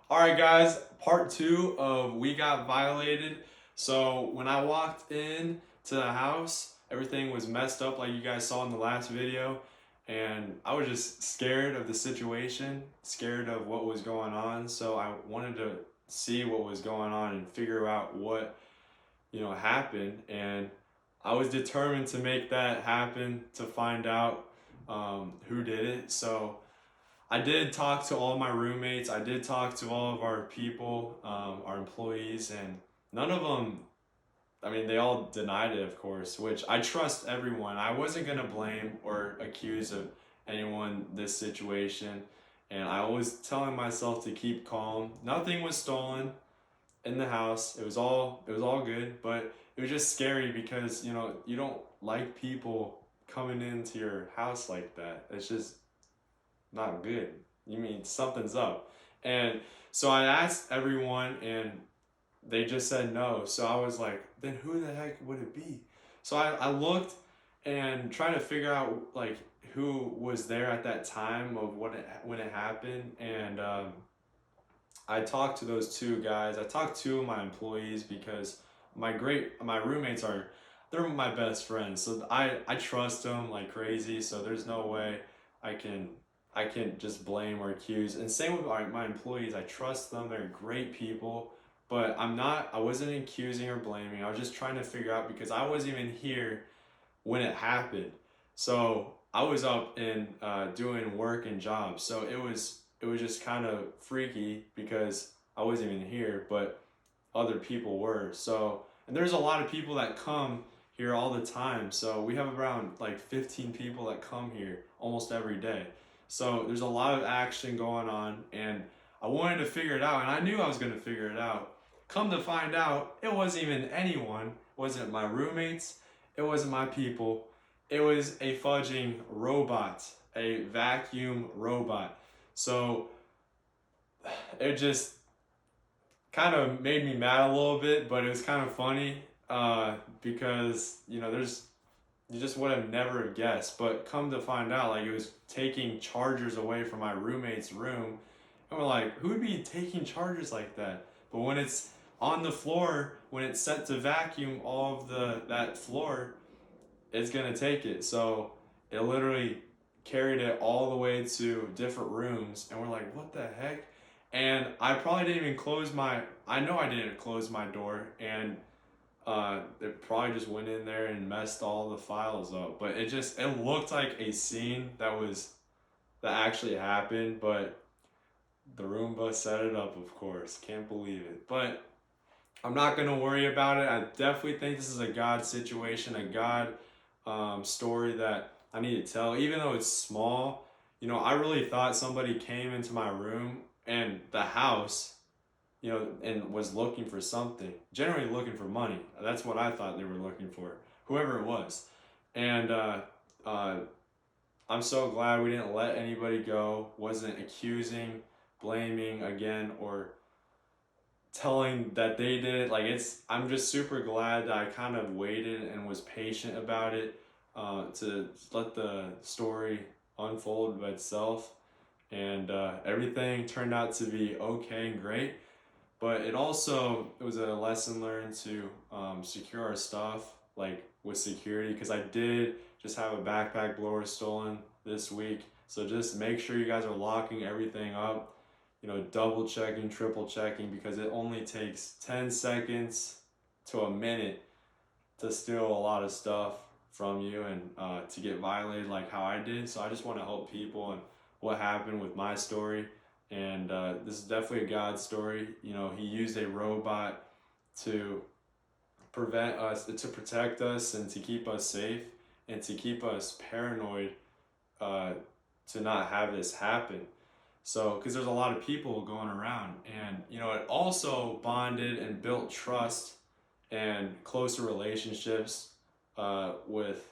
All right, guys, part two of We Got Violated. So when I walked in to the house, everything was messed up like you guys saw in the last video. And I was just scared of the situation, scared of what was going on. So I wanted to see what was going on and figure out what, happened. And I was determined to make that happen, to find out who did it. So I did talk to all my roommates. I did talk to all of our people, our employees, and none of them, I mean, they all denied it, of course, which I trust everyone. I wasn't going to blame or accuse of anyone this situation. And I was telling myself to keep calm. Nothing was stolen in the house. It was all good, but it was just scary because, you don't like people coming into your house like that. It's just not good. You mean something's up. And so I asked everyone and they just said no. So I was like, then who the heck would it be? So I looked and trying to figure out like who was there at that time of when it happened. And I talked to those two guys. I talked to my employees because my roommates they're my best friends. So I trust them like crazy. So there's no way I can I can just blame or accuse. And same with my employees. I trust them. They're great people. But I wasn't accusing or blaming. I was just trying to figure out because I wasn't even here when it happened. So I was up and doing work and jobs. So it was just kind of freaky because I wasn't even here, but other people were. So and there's a lot of people that come here all the time. So we have around like 15 people that come here almost every day. So there's a lot of action going on, and I wanted to figure it out, and I knew I was going to figure it out. Come to find out, it wasn't even anyone. It wasn't my roommates. It wasn't my people. It was a fudging robot, a vacuum robot. So it just kind of made me mad a little bit, but it was kind of funny because you just would have never have guessed. But come to find out, like it was taking chargers away from my roommate's room, and we're like, who would be taking chargers like that? But when it's on the floor, when it's set to vacuum all of that floor, it's gonna take it. So it literally carried it all the way to different rooms, and we're like, what the heck? And I probably didn't even I know I didn't close my door, and it probably just went in there and messed all the files up. But it looked like a scene that actually happened, but the Roomba set it up, of course. Can't believe it. But I'm not gonna worry about it. I definitely think this is a God situation, a God story that I need to tell, even though it's small. I really thought somebody came into my room and the house, and was looking for something, generally looking for money. That's what I thought they were looking for, whoever it was. And uh, I'm so glad we didn't let anybody go, wasn't accusing, blaming again, or telling that they did it. I'm just super glad that I kind of waited and was patient about it to let the story unfold by itself. And everything turned out to be okay and great. But it was a lesson learned to secure our stuff, like with security, because I did just have a backpack blower stolen this week. So just make sure you guys are locking everything up, double checking, triple checking, because it only takes 10 seconds to a minute to steal a lot of stuff from you and to get violated like how I did. So I just want to help people and what happened with my story. And this is definitely a God story. He used a robot to protect us, and to keep us safe, and to keep us paranoid uh, to not have this happen. So, because there's a lot of people going around, and it also bonded and built trust and closer relationships with,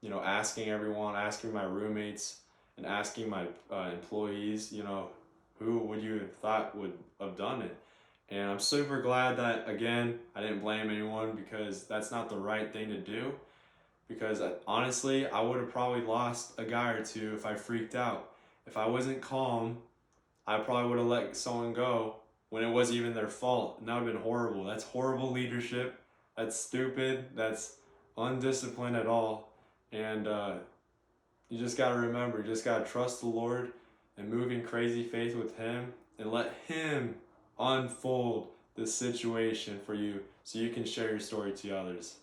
asking my roommates and asking my employees, who would you have thought would have done it? And I'm super glad that, again, I didn't blame anyone, because that's not the right thing to do. Because honestly, I would have probably lost a guy or two if I freaked out. If I wasn't calm, I probably would have let someone go, when it wasn't even their fault. And that would have been horrible. That's horrible leadership. That's stupid. That's undisciplined at all. And you just got to remember, you just got to trust the Lord and move in crazy faith with Him and let Him unfold the situation for you so you can share your story to others.